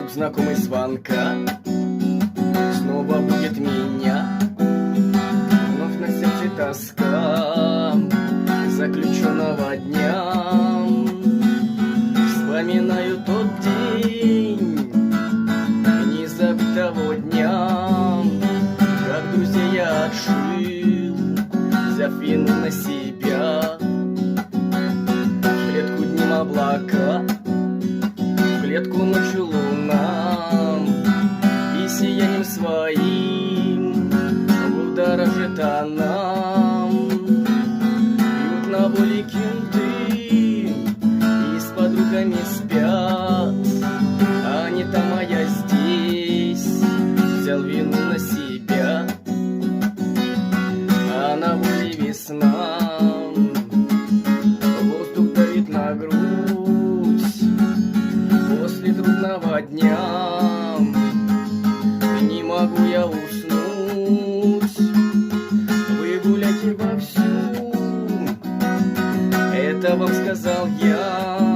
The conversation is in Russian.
Ждут знакомый звонка, снова будет меня. Вновь на сердце тоска заключенного дня. Вспоминаю тот день незабытого дня, как друзей я отшил, взяв вину на себя. В клетку днем облака, в клетку ночью луна, и сиянием своим будоражит она. Пьют на воле кенты и с подругами спят. Они там, а я здесь, взял вину на себя. А на воле весна, воздух давит на грудь. После трудного дня не могу я уснуть. Вы гуляйте вовсю, это вам сказал я.